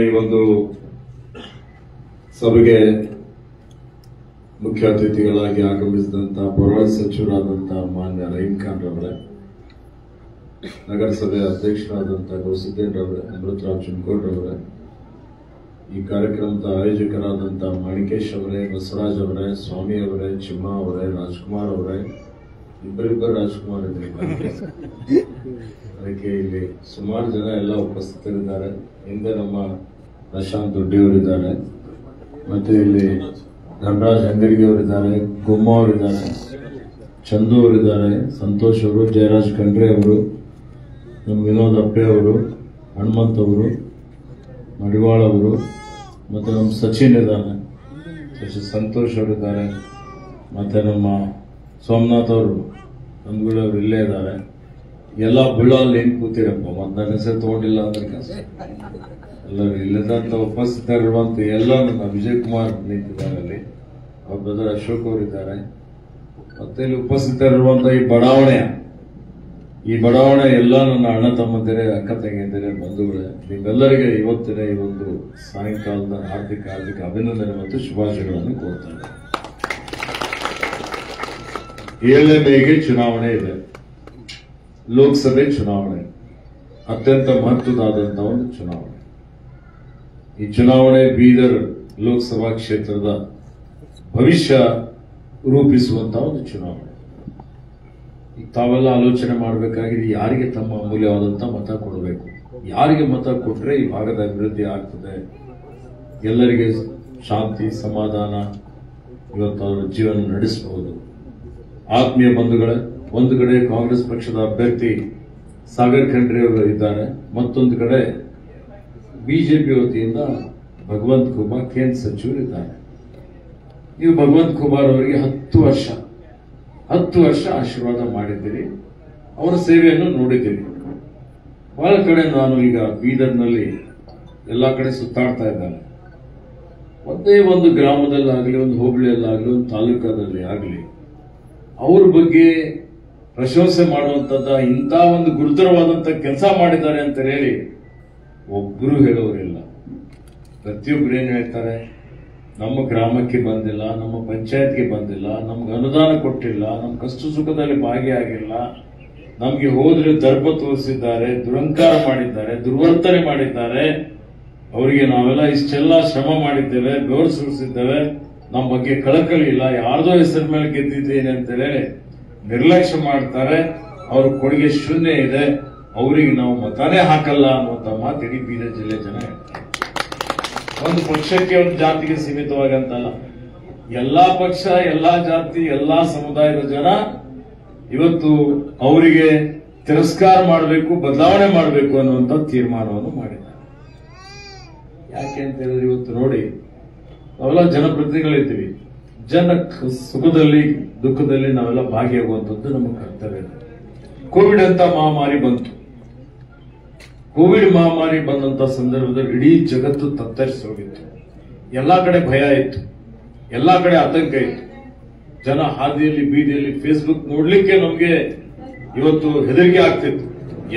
ಈ ಒಂದು ಸಭೆಗೆ ಮುಖ್ಯ ಅತಿಥಿಗಳಾಗಿ ಆಗಮಿಸಿದಂತಹ ಪೌರಾಡಳಿತ ಸಚಿವರಾದಂತಹ ಮಾನ್ಯ ರಹೀಂ ಖಾನ್ ರವರೇ, ನಗರಸಭೆಯ ಅಧ್ಯಕ್ಷರಾದಂತಹ ಗೌಸಿದ್ದೇನ್ ರವರೇ, ಅಮೃತರಾವ್ ಚಿನ್ಕೋಡ್ ರವರೇ, ಈ ಕಾರ್ಯಕ್ರಮದ ಆಯೋಜಕರಾದಂತಹ ಮಾಣಿಕೇಶ್ ಅವರೇ, ಬಸವರಾಜ್ ಅವರೇ, ಸ್ವಾಮಿ ಅವರೇ, ಚಿಮ್ಮ ಅವರೇ, ರಾಜ್ಕುಮಾರ್ ಅವರೇ, ಇಬ್ಬರಿಬ್ಬರು ರಾಜ್ಕುಮಾರ್ ಇದ್ದಾರೆ. ಅದಕ್ಕೆ ಇಲ್ಲಿ ಸುಮಾರು ಜನ ಎಲ್ಲ ಉಪಸ್ಥಿತರಿದ್ದಾರೆ. ಹಿಂದೆ ನಮ್ಮ ಪ್ರಶಾಂತ್ ದೊಡ್ಡಿಯವರಿದ್ದಾರೆ, ಮತ್ತೆ ಇಲ್ಲಿ ಧನರಾಜ್ ಅಂಗಡಿಗೆ ಅವರಿದ್ದಾರೆ, ಗುಮ್ಮ ಅವರಿದ್ದಾರೆ, ಚಂದು ಅವರಿದ್ದಾರೆ, ಸಂತೋಷ್ ಅವರು, ಜಯರಾಜ್ ಖಂಡ್ರೆ ಅವರು, ನಮ್ಮ ವಿನೋದ್ ಅಪ್ಪೆ ಅವರು, ಹನುಮಂತ್ ಅವರು, ಮಡಿವಾಳ ಅವರು, ಮತ್ತೆ ನಮ್ಮ ಸಚಿನ್ ಇದ್ದಾರೆ, ಸಂತೋಷ್ ಅವರಿದ್ದಾರೆ, ಮತ್ತೆ ನಮ್ಮ ಸೋಮನಾಥ್ ಅವರು, ನಮ್ಗಳವ್ರು ಇಲ್ಲೇ ಇದ್ದಾರೆ. ಎಲ್ಲ ಬುಳ್ಳಲ್ಲಿ ಏನ್ ಕೂತಿರಪ್ಪ, ಮತ್ತೆ ನನ್ನ ಹೆಸರು ತಗೊಂಡಿಲ್ಲ ಅಂದ್ರೆ ಕಷ್ಟ. ಎಲ್ಲರೂ ಇಲ್ಲದಂತ ಉಪಸ್ಥಿತರಿರುವಂತ ಎಲ್ಲ ನಮ್ಮ ವಿಜಯ್ ಕುಮಾರ್ ನಿಂತಿದ್ದಾರೆ, ಅಲ್ಲಿ ಅವ್ರ ಬ್ರದರ್ ಅಶೋಕ್ ಅವರಿದ್ದಾರೆ. ಮತ್ತೆ ಇಲ್ಲಿ ಉಪಸ್ಥಿತರಿರುವಂತ ಈ ಬಡಾವಣೆ ಎಲ್ಲ ನನ್ನ ಅಣ್ಣ ತಮ್ಮಂದಿರೇ, ಅಕ್ಕ ತಂಗಿಯಂದಿರೇ, ಬಂಧುಗಳೇ, ನಿಮ್ಮೆಲ್ಲರಿಗೆ ಇವತ್ತಿನ ಈ ಒಂದು ಸಾಯಂಕಾಲದ ಹಾರ್ದಿಕ ಅಭಿನಂದನೆ ಮತ್ತು ಶುಭಾಶಯಗಳನ್ನು ಕೋರ್ತಾರೆ. 7ನೇ ಮೇಗೆ ಚುನಾವಣೆ ಇದೆ, ಲೋಕಸಭೆ ಚುನಾವಣೆ, ಅತ್ಯಂತ ಮಹತ್ವದಾದಂತಹ ಒಂದು ಚುನಾವಣೆ. ಈ ಚುನಾವಣೆ ಬೀದರ್ ಲೋಕಸಭಾ ಕ್ಷೇತ್ರದ ಭವಿಷ್ಯ ರೂಪಿಸುವಂತಹ ಒಂದು ಚುನಾವಣೆ. ಈಗ ತಾವೆಲ್ಲ ಆಲೋಚನೆ ಮಾಡಬೇಕಾಗಿದೆ, ಯಾರಿಗೆ ತಮ್ಮ ಅಮೂಲ್ಯವಾದಂತಹ ಮತ ಕೊಡಬೇಕು, ಯಾರಿಗೆ ಮತ ಕೊಟ್ಟರೆ ಈ ಭಾಗದ ಅಭಿವೃದ್ಧಿ ಆಗ್ತದೆ, ಎಲ್ಲರಿಗೆ ಶಾಂತಿ ಸಮಾಧಾನ, ಇವತ್ತು ಅವರ ಜೀವನ ನಡೆಸಬಹುದು. ಆತ್ಮೀಯ ಬಂಧುಗಳೇ, ಒಂದು ಕಡೆ ಕಾಂಗ್ರೆಸ್ ಪಕ್ಷದ ಅಭ್ಯರ್ಥಿ ಸಾಗರ್ ಖಂಡ್ರೆ ಅವರು ಇದ್ದಾರೆ, ಮತ್ತೊಂದು ಕಡೆ ಬಿಜೆಪಿ ವತಿಯಿಂದ ಭಗವಂತ್ ಖೂಬಾ ಕೇಂದ್ರ ಸಚಿವರು ಇದ್ದಾರೆ. ನೀವು ಭಗವಂತ್ ಖೂಬಾರ್ ಅವರಿಗೆ 10 ವರ್ಷ ಆಶೀರ್ವಾದ ಮಾಡಿದ್ದೀರಿ, ಅವರ ಸೇವೆಯನ್ನು ನೋಡಿದ್ದೀರಿ. ಬಹಳ ಕಡೆ ನಾನು ಈಗ ಬೀದರ್ನಲ್ಲಿ ಎಲ್ಲಾ ಕಡೆ ಸುತ್ತಾಡ್ತಾ ಇದ್ದಾನೆ. ಒಂದೇ ಒಂದು ಗ್ರಾಮದಲ್ಲಾಗಲಿ, ಒಂದು ಹೋಬಳಿಯಲ್ಲಾಗಲಿ, ಒಂದು ತಾಲೂಕಾದಲ್ಲಿ ಆಗಲಿ ಅವ್ರ ಬಗ್ಗೆ ಪ್ರಶಂಸೆ ಮಾಡುವಂತದ್ದ ಇಂಥ ಒಂದು ಗುರುತರವಾದಂತ ಕೆಲಸ ಮಾಡಿದ್ದಾರೆ ಅಂತ ಹೇಳಿ ಒಬ್ಬರು ಹೇಳೋರಿಲ್ಲ. ಪ್ರತಿಯೊಬ್ಬರು ಏನ್ ಹೇಳ್ತಾರೆ, ನಮ್ಮ ಗ್ರಾಮಕ್ಕೆ ಬಂದಿಲ್ಲ, ನಮ್ಮ ಪಂಚಾಯತ್ಗೆ ಬಂದಿಲ್ಲ, ನಮ್ಗೆ ಅನುದಾನ ಕೊಟ್ಟಿಲ್ಲ, ನಮ್ಮ ಕಷ್ಟ ಸುಖದಲ್ಲಿ ಭಾಗಿಯಾಗಿಲ್ಲ, ನಮ್ಗೆ ಹೋದ್ರೆ ದರ್ಪ ತೋರಿಸಿದ್ದಾರೆ, ದುರಂಕಾರ ಮಾಡಿದ್ದಾರೆ, ದುರ್ವರ್ತನೆ ಮಾಡಿದ್ದಾರೆ, ಅವರಿಗೆ ನಾವೆಲ್ಲ ಇಷ್ಟೆಲ್ಲ ಶ್ರಮ ಮಾಡಿದ್ದೇವೆ, ಬೆವರು ಸುರಿಸಿದ್ದೇವೆ, ನಮ್ಮ ಬಗ್ಗೆ ಕಳಕಳಿ ಇಲ್ಲ, ಯಾರ್ದೋ ಹೆಸರ ಮೇಲೆ ಗೆದ್ದಿದ್ದೇನೆ ಅಂತ ಹೇಳಿ ನಿರ್ಲಕ್ಷ್ಯ ಮಾಡ್ತಾರೆ. ಅವ್ರ ಕೊಡುಗೆ ಶೂನ್ಯ ಇದೆ, ಅವರಿಗೆ ನಾವು ಮತನೇ ಹಾಕಲ್ಲ ಅನ್ನುವಂತ ಮಾತು ಇಡೀ ಬೀದರ್ ಜಿಲ್ಲೆ ಜನ ಹೇಳ್ತಾರೆ. ಒಂದು ಪಕ್ಷಕ್ಕೆ, ಒಂದು ಜಾತಿಗೆ ಸೀಮಿತವಾಗಂತಲ್ಲ, ಎಲ್ಲಾ ಪಕ್ಷ, ಎಲ್ಲಾ ಜಾತಿ, ಎಲ್ಲಾ ಸಮುದಾಯದ ಜನ ಇವತ್ತು ಅವರಿಗೆ ತಿರಸ್ಕಾರ ಮಾಡಬೇಕು, ಬದಲಾವಣೆ ಮಾಡಬೇಕು ಅನ್ನುವಂತ ತೀರ್ಮಾನವನ್ನು ಮಾಡಿದ್ದಾರೆ. ಯಾಕೆ ಅಂತ ಹೇಳಿದ್ರೆ, ಇವತ್ತು ನೋಡಿ, ನಾವೆಲ್ಲ ಜನಪ್ರತಿನಿಧಿಗಳಿದ್ದೀವಿ, ಜನ ಸುಖದಲ್ಲಿ ದುಃಖದಲ್ಲಿ ನಾವೆಲ್ಲ ಭಾಗಿಯಾಗುವಂಥದ್ದು ನಮ್ಮ ಕರ್ತವ್ಯ. ಕೋವಿಡ್ ಅಂತ ಮಹಾಮಾರಿ ಬಂತು. ಕೋವಿಡ್ ಮಹಾಮಾರಿ ಬಂದಂತ ಸಂದರ್ಭದಲ್ಲಿ ಇಡೀ ಜಗತ್ತು ತತ್ತರಿಸಿ ಹೋಗಿತ್ತು. ಎಲ್ಲಾ ಕಡೆ ಭಯ ಇತ್ತು, ಎಲ್ಲಾ ಕಡೆ ಆತಂಕ ಇತ್ತು. ಜನ ಹಾದಿಯಲ್ಲಿ, ಬೀದಿಯಲ್ಲಿ ಫೇಸ್ಬುಕ್ ನೋಡ್ಲಿಕ್ಕೆ ನಮ್ಗೆ ಇವತ್ತು ಹೆದರಿಕೆ ಆಗ್ತಿತ್ತು.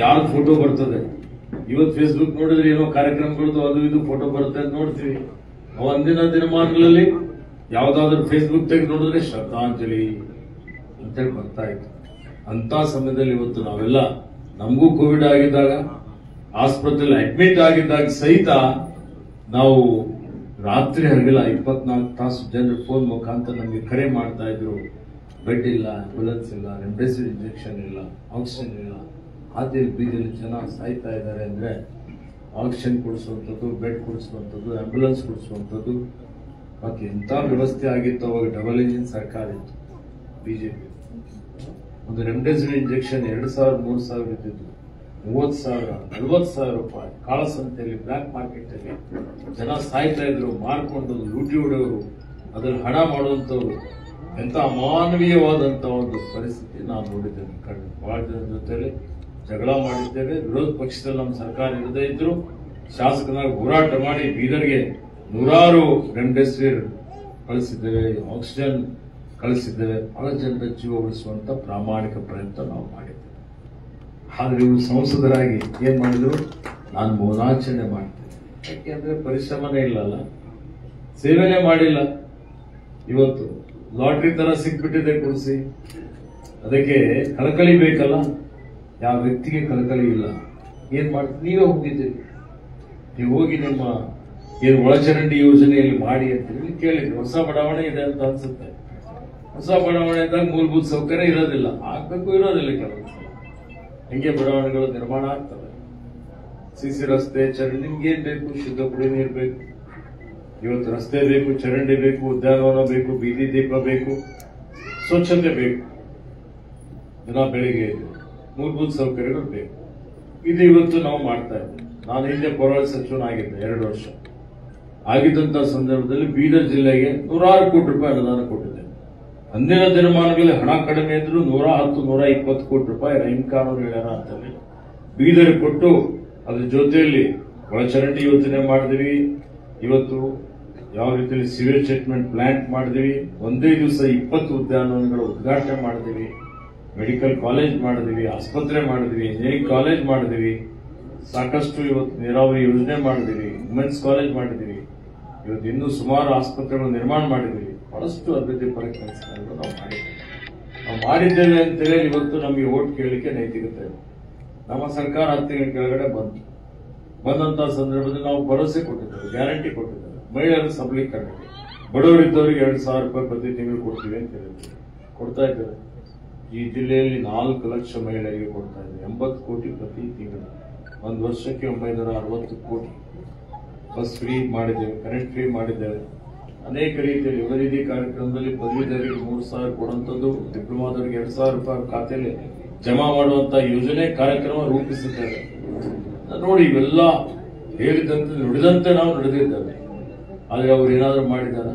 ಯಾರ ಫೋಟೋ ಬರ್ತದೆ, ಇವತ್ತು ಫೇಸ್ಬುಕ್ ನೋಡಿದ್ರೆ ಏನೋ ಕಾರ್ಯಕ್ರಮಗಳದ್ದು ಅದು ಇದು ಫೋಟೋ ಬರುತ್ತೆ ಅಂತ ನೋಡ್ತೀವಿ. ಒಂದಿನ ದಿನಮಾನಗಳಲ್ಲಿ ಯಾವ್ದಾದ್ರು ಫೇಸ್ಬುಕ್ ತೆಗೆದು ನೋಡಿದ್ರೆ ಶ್ರದ್ಧಾಂಜಲಿ ಅಂತೇಳಿ ಬರ್ತಾ ಇತ್ತು. ಅಂತ ಸಮಯದಲ್ಲಿ ಇವತ್ತು ನಾವೆಲ್ಲ, ನಮಗೂ ಕೋವಿಡ್ ಆಗಿದ್ದಾಗ, ಆಸ್ಪತ್ರೆಯಲ್ಲಿ ಅಡ್ಮಿಟ್ ಆಗಿದ್ದಾಗ ಸಹಿತ ನಾವು ರಾತ್ರಿ ಹಗಲ 24 ತಾಸು ಜನರು ಫೋನ್ ಮುಖಾಂತರ ನಮಗೆ ಕರೆ ಮಾಡ್ತಾ ಇದ್ರು. ಬೆಡ್ ಇಲ್ಲ, ಆಂಬ್ಯುಲೆನ್ಸ್ ಇಲ್ಲ, ರೆಮ್ಡೆಸಿವಿರ್ ಇಂಜೆಕ್ಷನ್ ಇಲ್ಲ, ಆಕ್ಸಿಜನ್ ಇಲ್ಲ, ಹಾದಿಯಲ್ಲಿ ಬೀದಿಯಲ್ಲಿ ಜನ ಸಾಯ್ತಾ ಇದ್ದಾರೆ ಅಂದ್ರೆ ಆಕ್ಸಿಜನ್ ಕೊಡಿಸುವಂಥದ್ದು, ಬೆಡ್ ಕೊಡಿಸುವಂಥದ್ದು, ಆಂಬ್ಯುಲೆನ್ಸ್ ಕೊಡಿಸುವಂಥದ್ದು, ಮತ್ತೆ ಎಂತ ವ್ಯವಸ್ಥೆ ಆಗಿತ್ತು. ಅವಾಗ ಡಬಲ್ ಇಂಜಿನ್ ಸರ್ಕಾರ ಇತ್ತು ಬಿಜೆಪಿ. ಒಂದು ರೆಮ್ಡೆಸಿವಿರ್ ಇಂಜೆಕ್ಷನ್ 2,000 3,000 ಇದ್ದಿದ್ದು 30,000 40,000 ರೂಪಾಯಿ ಕಾಳಸಂತೆಯಲ್ಲಿ, ಬ್ಲಾಕ್ ಮಾರ್ಕೆಟ್ ಅಲ್ಲಿ ಜನ ಸಾಯ್ತಾ ಇದ್ರು, ಮಾರ್ಕೊಂಡು ಲೂಟಿ ಹೊಡೆಯವರು, ಅದರಲ್ಲಿ ಹಣ ಮಾಡುವಂತವ್ರು. ಎಂತ ಅಮಾನವೀಯವಾದಂತ ಒಂದು ಪರಿಸ್ಥಿತಿ ನಾವು ನೋಡಿದ್ದೇವೆ. ಬಹಳ ಜನರ ಜೊತೆಲಿ ಜಗಳ ಮಾಡಿದ್ದೇವೆ. ವಿರೋಧ ಪಕ್ಷದಲ್ಲಿ ನಮ್ಮ ಸರ್ಕಾರ ಇರದೇ ಇದ್ರು ಶಾಸಕರಾಗಿ ಹೋರಾಟ ಮಾಡಿ ಬೀದರ್ಗೆ 100 ರೆಮ್ಡೆಸಿವಿರ್ ಕಳಿಸಿದ್ದೇವೆ, ಆಕ್ಸಿಜನ್ ಕಳಿಸಿದ್ದೇವೆ. ಬಹಳ ಜನರ ಜೀವ ಉಳಿಸುವಂತ ಪ್ರಾಮಾಣಿಕ ಪ್ರಯತ್ನ ನಾವು ಮಾಡಿದ್ದೇವೆ. ಆದ್ರೆ ಇವರು ಸಂಸದರಾಗಿ ಏನ್ ಮಾಡಿದ್ರು, ನಾನು ಮೌನಾಚರಣೆ ಮಾಡ್ತೇನೆ, ಯಾಕೆಂದ್ರೆ ಪರಿಶ್ರಮನೇ ಇಲ್ಲಲ್ಲ, ಸೇವೆನೇ ಮಾಡಿಲ್ಲ. ಇವತ್ತು ಲಾಟ್ರಿ ತರ ಸಿಕ್ಬಿಟ್ಟಿದೆ ಕುರ್ಸಿ. ಅದಕ್ಕೆ ಕಳಕಳಿ ಬೇಕಲ್ಲ, ಯಾವ ವ್ಯಕ್ತಿಗೆ ಕಳಕಳಿ ಇಲ್ಲ. ಏನ್ ಮಾಡ್ತೀವಿ, ನೀವೇ ಹೋಗಿದ್ದೀರಿ, ನೀವು ಹೋಗಿ ನಿಮ್ಮ ಏನು ಒಳಚರಂಡಿ ಯೋಜನೆಯಲ್ಲಿ ಮಾಡಿ ಅಂತ ಹೇಳಿ ಕೇಳಿದ್ರಿ. ಹೊಸ ಬಡಾವಣೆ ಇದೆ ಅಂತ ಅನ್ಸುತ್ತೆ. ಹೊಸ ಬಡಾವಣೆ ಇದ್ದಾಗ ಮೂಲಭೂತ ಸೌಕರ್ಯ ಇರೋದಿಲ್ಲ, ಆಗ್ಬೇಕು ಇರೋದಿಲ್ಲ. ಕೆಲವು ಹಿಂಗೆ ಬಡಾವಣೆಗಳು ನಿರ್ಮಾಣ ಆಗ್ತವೆ. ಸಿಸಿ ರಸ್ತೆ, ಚರಂಡಿ, ನಿಮ್ಗೇನ್ ಬೇಕು? ಶುದ್ಧ ಕುಡಿಯ ನೀರು ಬೇಕು, ಇವತ್ತು ರಸ್ತೆ ಬೇಕು, ಚರಂಡಿ ಬೇಕು, ಉದ್ಯಾನವನ ಬೇಕು, ಬೀದಿ ದೀಪ ಬೇಕು, ಸ್ವಚ್ಛತೆ ಬೇಕು, ದಿನ ಬೆಳಿಗ್ಗೆ ಮೂಲಭೂತ ಸೌಕರ್ಯಗಳು ಬೇಕು. ಇದು ಇವತ್ತು ನಾವು ಮಾಡ್ತಾ ಇದ್ದೇವೆ. ನಾನು ಹಿಂದೆ ಪೌರಾಡ ಸಚಿವನಾಗಿದ್ದೆ 2 ವರ್ಷ. ಆಗಿದ್ದಂತ ಸಂದರ್ಭದಲ್ಲಿ ಬೀದರ್ ಜಿಲ್ಲೆಗೆ 106 ಕೋಟಿ ರೂಪಾಯಿ ಅನುದಾನ ಕೊಟ್ಟಿದೆ. ಅಂದಿನ ದಿನಮಾನಗಳಲ್ಲಿ ಹಣ ಕಡಿಮೆ ಇದ್ರು 110, 120 ಕೋಟಿ ರೂಪಾಯಿ ರೈನ್ ಕಾನೂನು ಹೇಳ್ಯಾರ ಅಂತಲ್ಲಿ ಬೀದರ್ ಕೊಟ್ಟು, ಅದ್ರ ಜೊತೆಯಲ್ಲಿ ಒಳಚರಂಡಿ ಯೋಜನೆ ಮಾಡಿದ್ವಿ. ಇವತ್ತು ಯಾವ ರೀತಿಯಲ್ಲಿ ಸಿವೇಜ್ ಟ್ರೀಟ್ಮೆಂಟ್ ಪ್ಲಾಂಟ್ ಮಾಡಿದ್ವಿ. ಒಂದೇ ದಿವಸ 20 ಉದ್ಯಾನವನಗಳ ಉದ್ಘಾಟನೆ ಮಾಡಿದ್ವಿ. ಮೆಡಿಕಲ್ ಕಾಲೇಜ್ ಮಾಡಿದ್ವಿ, ಆಸ್ಪತ್ರೆ ಮಾಡಿದ್ವಿ, ಇಂಜಿನಿಯರಿಂಗ್ ಕಾಲೇಜ್ ಮಾಡಿದ್ವಿ. ಸಾಕಷ್ಟು ಇವತ್ತು ನೀರಾವರಿ ಯೋಜನೆ ಮಾಡಿದ್ವಿ, ವುಮೆನ್ಸ್ ಕಾಲೇಜ್ ಮಾಡಿದ್ವಿ. ಇವತ್ತು ಇನ್ನೂ ಸುಮಾರು ಆಸ್ಪತ್ರೆಗಳು ನಿರ್ಮಾಣ ಮಾಡಿದ್ವಿ. ಬಹಳಷ್ಟು ಅಭಿವೃದ್ಧಿ ಪರ ಕೆಲಸಗಳನ್ನು ನಾವು ಮಾಡಿದ್ದೇವೆ. ನಾವು ಮಾಡಿದ್ದೇವೆ ಅಂತೇಳಿ ಇವತ್ತು ನಮಗೆ ಓಟ್ ಕೇಳಲಿಕ್ಕೆ ನೈತಿಕತೆ ಇದೆ. ನಮ್ಮ ಸರ್ಕಾರ 10 ತಿಂಗಳ ಕೆಳಗಡೆ ಬಂದಂತ ಸಂದರ್ಭದಲ್ಲಿ ನಾವು ಭರವಸೆ ಕೊಟ್ಟಿದ್ದೇವೆ, ಗ್ಯಾರಂಟಿ ಕೊಟ್ಟಿದ್ದೇವೆ. ಮಹಿಳೆಯರ ಸಬಲೀಕರಣಕ್ಕೆ ಬಡವರಿದ್ದವರಿಗೆ 2,000 ರೂಪಾಯಿ ಪ್ರತಿ ತಿಂಗಳು ಕೊಡ್ತೀವಿ ಅಂತ ಹೇಳಿದ್ವಿ, ಕೊಡ್ತಾ ಇದ್ದೇವೆ. ಈ ಜಿಲ್ಲೆಯಲ್ಲಿ 4 ಲಕ್ಷ ಮಹಿಳೆಯರಿಗೆ ಕೊಡ್ತಾ ಇದ್ದೇವೆ. 80 ಕೋಟಿ ಪ್ರತಿ ತಿಂಗಳು, ಒಂದು ವರ್ಷಕ್ಕೆ 960 ಕೋಟಿ. ಬಸ್ ಫ್ರೀ ಮಾಡಿದ್ದೇವೆ, ಕರೆಂಟ್ ಫ್ರೀ ಮಾಡಿದ್ದೇವೆ. ಅನೇಕ ರೀತಿಯಲ್ಲಿ ಯುವನಿಧಿ ಕಾರ್ಯಕ್ರಮದಲ್ಲಿ ಪದವೀಧರಿಗೆ 3,000 ಕೊಡುವಂಥದ್ದು, ಡಿಪ್ಲೊಮಾದವರಿಗೆ 2,000 ರೂಪಾಯಿ ಖಾತೆಯಲ್ಲಿ ಜಮಾ ಮಾಡುವಂತ ಯೋಜನೆ ಕಾರ್ಯಕ್ರಮ ರೂಪಿಸಿದ್ದೇವೆ. ನೋಡಿ, ಇವೆಲ್ಲ ಹೇಳಿದಂತೆ ನುಡಿದಂತೆ ನಾವು ನಡೆದಿದ್ದೇವೆ. ಆದ್ರೆ ಅವ್ರು ಏನಾದ್ರು ಮಾಡಿದಾರ?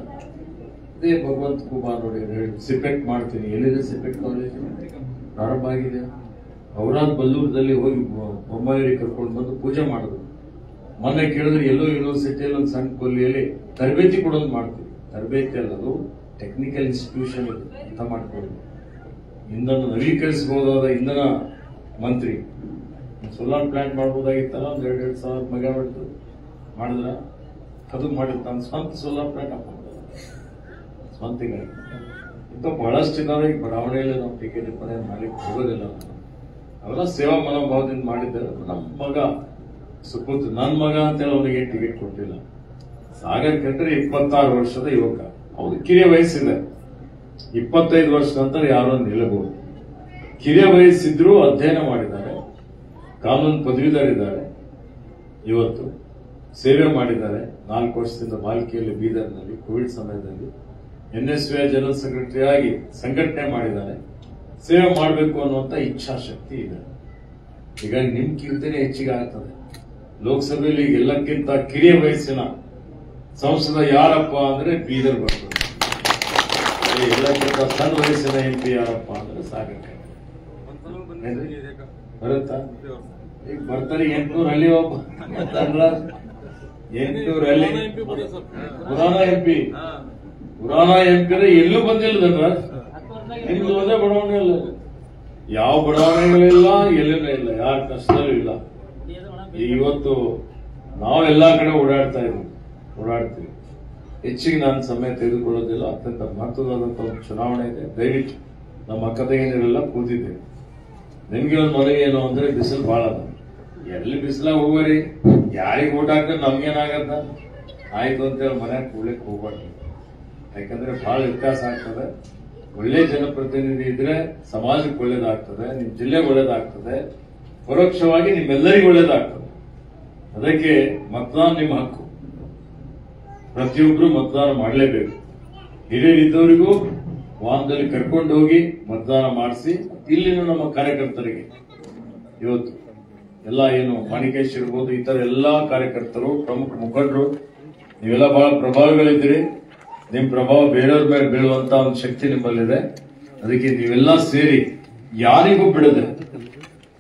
ಅದೇ ಭಗವಂತ ಕುಮಾರ್ ನೋಡಿ ಹೇಳಿ ಸಿಪೆಟ್ ಮಾಡ್ತೀನಿ. ಎಲ್ಲಿದೆ ಸಿಪೆಟ್ ಕಾಲೇಜ್? ಪ್ರಾರಂಭ ಆಗಿದೆ. ಔರಾದ್ ಬಲ್ಲೂರದಲ್ಲಿ ಹೋಗಿ ಬೊಮ್ಮಾಯಿಗೆ ಕರ್ಕೊಂಡು ಬಂದು ಪೂಜೆ ಮಾಡಿದ್ರು. ಮೊನ್ನೆ ಕೇಳಿದ್ರೆ ಎಲ್ಲೋ ಯೂನಿವರ್ಸಿಟಿಯಲ್ಲಿ ಒಂದು ಸಣ್ಣ ಕೊಲ್ಲಿಯಲ್ಲಿ ತರಬೇತಿ ಕೊಡೋದು ಮಾಡ್ತೀವಿ. ತರಬೇತಿ ಅಲ್ಲದು ಟೆಕ್ನಿಕಲ್ ಇನ್ಸ್ಟಿಟ್ಯೂಷನ್ ಇದೆ, ಅರ್ಥ ಮಾಡ್ಕೊಳ್ಳಿ. ಇಂಧನ ನವೀಕರಿಸಬಹುದಾದ ಇಂಧನ ಮಂತ್ರಿ ಸೋಲಾರ್ ಪ್ಲಾಂಟ್ ಮಾಡಬಹುದಾಗಿತ್ತಲ್ಲ, ಒಂದು 2,000 ಮೆಗಾವಾಟ್ ಮಾಡಿದ್ರ? ಅದು ಮಾಡಿದ ತಾನು ಸ್ವಂತ ಸೋಲಾರ್ ಪ್ಲಾಂಟ್ ಹಾಕೊಂಡ ಸ್ವಂತಿಗಾಗಿ. ಇಂಥ ಬಹಳಷ್ಟು ಇದ್ದಾವೆ. ಈಗ ಬಡಾವಣೆಯಲ್ಲಿ ನಾವು ಟಿಕೆಟ್ ಪಡೆ ಮಾಡ್ಲಿಕ್ಕೆ ಹೋಗೋದಿಲ್ಲ. ಅವೆಲ್ಲ ಸೇವಾ ಮನೋಭಾವದಿಂದ ಮಾಡಿದ್ದಾರೆ. ನಮ್ಮ ಮಗ ಸುಪುತ್ರ, ನನ್ನ ಮಗ ಅಂತೇಳಿ ಅವನಿಗೆ ಟಿಕೆಟ್ ಕೊಟ್ಟಿಲ್ಲ. ಸಾಗರ್ ಕಂಡ್ರೆ 26 ವರ್ಷದ ಯುವಕ, ಅವನು ಕಿರಿಯ ವಯಸ್ಸಿದೆ. 25 ವರ್ಷ ನಂತರ ಯಾರೋ ನಿಲ್ಲಬಹುದು. ಕಿರಿಯ ವಯಸ್ಸಿದ್ರು ಅಧ್ಯಯನ ಮಾಡಿದ್ದಾರೆ, ಕಾನೂನು ಪದವೀಧರಿದ್ದಾರೆ, ಇವತ್ತು ಸೇವೆ ಮಾಡಿದ್ದಾರೆ. 4 ವರ್ಷದಿಂದ ಬಾಲ್ಕಿಯಲ್ಲಿ ಬೀದರ್ನಲ್ಲಿ ಕೋವಿಡ್ ಸಮಯದಲ್ಲಿ NSY ಜನರಲ್ ಸೆಕ್ರೆಟರಿ ಆಗಿ ಸಂಘಟನೆ ಮಾಡಿದ್ದಾರೆ. ಸೇವೆ ಮಾಡಬೇಕು ಅನ್ನುವಂತ ಇಚ್ಛಾಶಕ್ತಿ ಇದೆ. ಈಗ ನಿಮ್ಗಿಂತನೇ ಹೆಚ್ಚಿಗೆ ಆಗ್ತದೆ. ಲೋಕಸಭೆಯಲ್ಲಿ ಎಲ್ಲಕ್ಕಿಂತ ಕಿರಿಯ ವಯಸ್ಸಿನ ಸಂಸದ ಯಾರಪ್ಪ ಅಂದ್ರೆ ಬೀದರ್ ಬರ್ತದೆ. ಎಲ್ಲಕ್ಕಿಂತ ಸಣ್ಣ ವಯಸ್ಸಿನ MP ಯಾರಪ್ಪ ಅಂದ್ರೆ ಸಾಗರ್ ಬರುತ್ತಾ? ಈಗ ಬರ್ತಾರೆ 800 ಅಲ್ಲಿ ಒಬ್ಬ 800 ಅಲ್ಲಿ ಪುರಾಣ MP ಎಲ್ಲೂ ಬಂದಿಲ್ಲ. ನಿಮ್ದು ಒಂದೇ ಬಡಾವಣೆ ಇಲ್ಲ, ಯಾವ ಬಡಾವಣೆಗಳಿಲ್ಲ, ಎಲ್ಲಿನೂ ಇಲ್ಲ, ಯಾರ ಕಷ್ಟದಲ್ಲೂ ಇಲ್ಲ. ಇವತ್ತು ನಾವೆಲ್ಲಾ ಕಡೆ ಓಡಾಡ್ತೀವಿ. ಹೆಚ್ಚಿಗೆ ನಾನು ಸಮಯ ತೆಗೆದುಕೊಳ್ಳೋದಿಲ್ಲ. ಅತ್ಯಂತ ಮಹತ್ವದಾದಂತ ಒಂದು ಚುನಾವಣೆ ಇದೆ. ದಯವಿಟ್ಟು ನಮ್ಮ ಅಕ್ಕ ತಂಗಿಯರೆಲ್ಲ ಕೂತಿದ್ದೇವೆ. ನಿಮ್ಗೆ ಒಂದು ಮನವಿ ಏನು ಅಂದ್ರೆ, ಬಿಸಿಲು ಬಹಳ ಅದ. ಎಲ್ಲಿ ಬಿಸಿಲಾಗ ಹೋಗ್ರಿ, ಯಾರಿಗೆ ಓಟ್ ಹಾಕಿದ್ರೆ ನಮ್ಗೇನಾಗತ್ತ ಆಯ್ತು ಅಂತೇಳಿ ಮನ್ಯಾಗ ಕೂಡ್ಲಿಕ್ಕೆ ಹೋಗ್ಬಾರ್ದು. ಯಾಕಂದ್ರೆ ಬಹಳ ವ್ಯತ್ಯಾಸ ಆಗ್ತದೆ. ಒಳ್ಳೆ ಜನಪ್ರತಿನಿಧಿ ಇದ್ರೆ ಸಮಾಜಕ್ಕೆ ಒಳ್ಳೇದಾಗ್ತದೆ, ನಿಮ್ ಜಿಲ್ಲೆಗೆ ಒಳ್ಳೇದಾಗ್ತದೆ, ಪರೋಕ್ಷವಾಗಿ ನಿಮ್ಮೆಲ್ಲರಿಗೂ ಒಳ್ಳೇದಾಗ್ತದೆ. ಅದಕ್ಕೆ ಮತದಾನ ನಿಮ್ಮ ಹಕ್ಕು. ಪ್ರತಿಯೊಬ್ಬರು ಮತದಾನ ಮಾಡಲೇಬೇಕು. ಹಿರಿಯರಿದ್ದವರಿಗೂ ವಾಹನದಲ್ಲಿ ಕರ್ಕೊಂಡು ಹೋಗಿ ಮತದಾನ ಮಾಡಿಸಿ. ಇಲ್ಲಿನ ನಮ್ಮ ಕಾರ್ಯಕರ್ತರಿಗೆ ಇವತ್ತು ಎಲ್ಲ ಏನು ಮಾಣಿಕೇಶ್ ಇರ್ಬೋದು, ಇತರ ಎಲ್ಲಾ ಕಾರ್ಯಕರ್ತರು, ಪ್ರಮುಖ ಮುಖಂಡರು, ನೀವೆಲ್ಲ ಬಹಳ ಪ್ರಭಾವಿಗಳಿದ್ದೀರಿ. ನಿಮ್ ಪ್ರಭಾವ ಬೇರೆಯವ್ರ ಮೇಲೆ ಬೀಳುವಂತ ಒಂದು ಶಕ್ತಿ ನಿಮ್ಮಲ್ಲಿದೆ. ಅದಕ್ಕೆ ನೀವೆಲ್ಲ ಸೇರಿ ಯಾರಿಗೂ ಬಿಡದೆ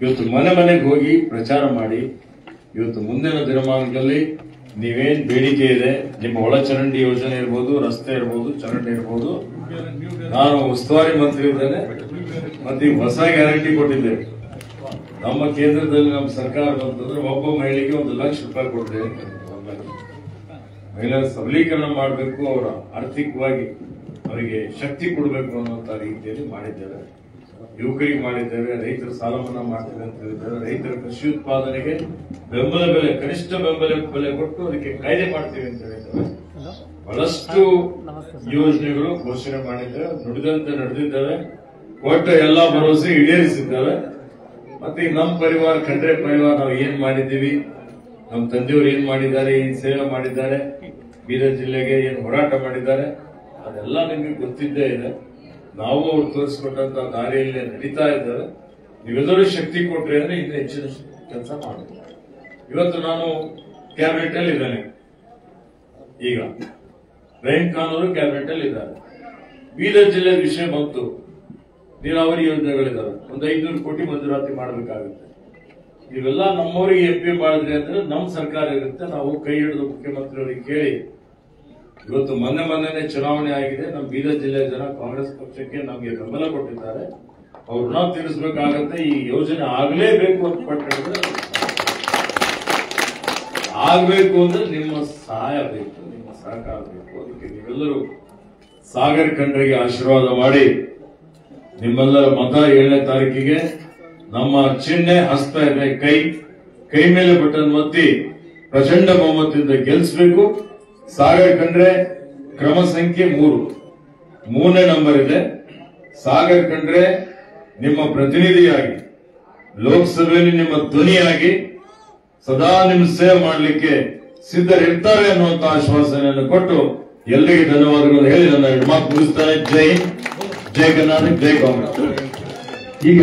ಇವತ್ತು ಮನೆಗೆ ಹೋಗಿ ಪ್ರಚಾರ ಮಾಡಿ. ಇವತ್ತು ಮುಂದಿನ ದಿನಮಾನಗಳಲ್ಲಿ ನೀವೇನ್ ಬೇಡಿಕೆ ಇದೆ, ನಿಮ್ಮ ಒಳಚರಂಡಿ ಯೋಜನೆ ಇರ್ಬೋದು, ರಸ್ತೆ ಇರ್ಬೋದು, ಚರಂಡಿ ಇರ್ಬೋದು, ನಾನು ಉಸ್ತುವಾರಿ ಮಂತ್ರಿ ಇದ್ದೇನೆ. ಮತ್ತೆ ಈಗ ಹೊಸ ಗ್ಯಾರಂಟಿ ಕೊಟ್ಟಿದ್ದೇವೆ. ನಮ್ಮ ಕೇಂದ್ರದಲ್ಲಿ ನಮ್ಮ ಸರ್ಕಾರ ಬಂತಂದ್ರೆ ಒಬ್ಬ ಮಹಿಳೆಗೆ 1 ಲಕ್ಷ ರೂಪಾಯಿ ಕೊಡ್ತೇವೆ. 1 ಲಕ್ಷ ಮಹಿಳೆಯರ ಸಬಲೀಕರಣ ಮಾಡಬೇಕು, ಅವರ ಆರ್ಥಿಕವಾಗಿ ಅವರಿಗೆ ಶಕ್ತಿ ಕೊಡಬೇಕು ಅನ್ನುವಂತ ರೀತಿಯಲ್ಲಿ ಮಾಡಿದ್ದೇವೆ. ಯುವಕರಿಗೆ ಮಾಡಿದ್ದೇವೆ, ರೈತರ ಸಾಲ ಮನ್ನಾ ಮಾಡ್ತೇವೆ ಅಂತ ಹೇಳಿದ್ದೇವೆ, ರೈತರ ಕೃಷಿ ಉತ್ಪಾದನೆಗೆ ಬೆಂಬಲ ಬೆಲೆ, ಕನಿಷ್ಠ ಬೆಂಬಲ ಬೆಲೆ ಕೊಟ್ಟು ಅದಕ್ಕೆ ಕಾಯ್ದೆ ಮಾಡ್ತೇವೆ ಅಂತ ಹೇಳಿದ್ದೇವೆ. ಬಹಳಷ್ಟು ಯೋಜನೆಗಳು ಘೋಷಣೆ ಮಾಡಿದ್ದೇವೆ, ನುಡಿದಂತೆ ನಡೆದಿದ್ದೇವೆ, ಕೊಟ್ಟ ಎಲ್ಲಾ ಭರವಸೆ ಈಡೇರಿಸಿದ್ದೇವೆ. ಮತ್ತೆ ಈಗ ನಮ್ಮ ಪರಿವಾರ, ಖಂಡ್ರೆ ಪರಿವಾರ, ನಾವು ಏನ್ ಮಾಡಿದ್ದೀವಿ, ನಮ್ಮ ತಂದೆಯವರು ಏನ್ ಮಾಡಿದ್ದಾರೆ, ಏನ್ ಸೇವೆ ಮಾಡಿದ್ದಾರೆ, ಬೀದರ್ ಜಿಲ್ಲೆಗೆ ಏನ್ ಹೋರಾಟ ಮಾಡಿದ್ದಾರೆ, ಅದೆಲ್ಲ ನಿಮಗೆ ಗೊತ್ತಿದ್ದೇ ಇದೆ. ನಾವು ಅವ್ರು ತೋರಿಸ್ಕೊಟ್ಟಂತ ದಾರಿಯಲ್ಲಿ ನಡೀತಾ ಇದ್ದಾರೆ. ನೀವೆಲ್ಲರೂ ಶಕ್ತಿ ಕೊಟ್ರಿ ಅಂದ್ರೆ ಇನ್ನು ಹೆಚ್ಚಿನ ಕೆಲಸ ಮಾಡಬೇಕು. ಇವತ್ತು ನಾನು ಕ್ಯಾಬಿನೆಟ್ ಅಲ್ಲಿ ಇದ್ದೇನೆ. ಈಗ ರಹೀಂ ಖಾನ್ ಅವರು ಕ್ಯಾಬಿನೆಟ್ ಅಲ್ಲಿ ಇದ್ದಾರೆ. ಬೀದರ್ ಜಿಲ್ಲೆ ವಿಷಯ ಬಂತು, ನೀರಾವರಿ ಯೋಜನೆಗಳಿದಾವೆ, ಒಂದು 500 ಕೋಟಿ ಮಂಜೂರಾತಿ ಮಾಡಬೇಕಾಗುತ್ತೆ. ಇವೆಲ್ಲ ನಮ್ಮವರಿಗೆ MP ಮಾಡಿದ್ರಿ ಅಂದ್ರೆ ನಮ್ಮ ಸರ್ಕಾರ ಇರುತ್ತೆ, ನಾವು ಕೈ ಹಿಡಿದು ಮುಖ್ಯಮಂತ್ರಿಯವರಿಗೆ ಕೇಳಿ, ಇವತ್ತು ಮೊನ್ನೆ ಚುನಾವಣೆ ಆಗಿದೆ, ನಮ್ಮ ಬೀದರ್ ಜಿಲ್ಲೆಯ ಜನ ಕಾಂಗ್ರೆಸ್ ಪಕ್ಷಕ್ಕೆ ನಮಗೆ ಬೆಂಬಲ ಕೊಟ್ಟಿದ್ದಾರೆ, ಅವ್ರು ಋಣ ತೀರಿಸಬೇಕಾಗತ್ತೆ, ಈ ಯೋಜನೆ ಆಗಲೇಬೇಕು ಅಂತ ಪಟ್ಟಿದ್ರೆ ಆಗ್ಬೇಕು ಅಂದ್ರೆ ನಿಮ್ಮ ಸಹಾಯ ಬೇಕು, ನಿಮ್ಮ ಸಹಕಾರ ಬೇಕು. ಅದಕ್ಕೆ ನೀವೆಲ್ಲರೂ ಸಾಗರ್ ಖಂಡ್ರೆಗೆ ಆಶೀರ್ವಾದ ಮಾಡಿ, ನಿಮ್ಮೆಲ್ಲರ ಮತ 7ನೇ ತಾರೀಕಿಗೆ ನಮ್ಮ ಚಿಹ್ನೆ ಹಸ್ತ ಇದೆ, ಕೈ ಮೇಲೆ ಬಟನ್ ಒತ್ತಿ ಪ್ರಚಂಡ ಬಹುಮತದಿಂದ ಗೆಲ್ಲಿಸಬೇಕು. ಸಾಗರ್ ಖಂಡ್ರೆ ಕ್ರಮ ಸಂಖ್ಯೆ 3ನೇ ನಂಬರ್ ಇದೆ. ಸಾಗರ್ ಖಂಡ್ರೆ ನಿಮ್ಮ ಪ್ರತಿನಿಧಿಯಾಗಿ, ಲೋಕಸಭೆಯಲ್ಲಿ ನಿಮ್ಮ ಧ್ವನಿಯಾಗಿ ಸದಾ ನಿಮ್ಮ ಸೇವೆ ಮಾಡಲಿಕ್ಕೆ ಸಿದ್ಧರಿರ್ತಾರೆ ಅನ್ನುವಂತ ಆಶ್ವಾಸನೆಯನ್ನು ಕೊಟ್ಟು ಎಲ್ಲರಿಗೆ ಧನ್ಯವಾದಗಳು ಹೇಳಿ ನನ್ನ ಮಾತು ಮುಗಿಸ್ತಾರೆ. ಜೈ ಹಿಂದ್, ಜೈ ಕರ್ನಾಟಕ, ಜೈ ಕಾಂಗ್ರೆಸ್. ಈಗ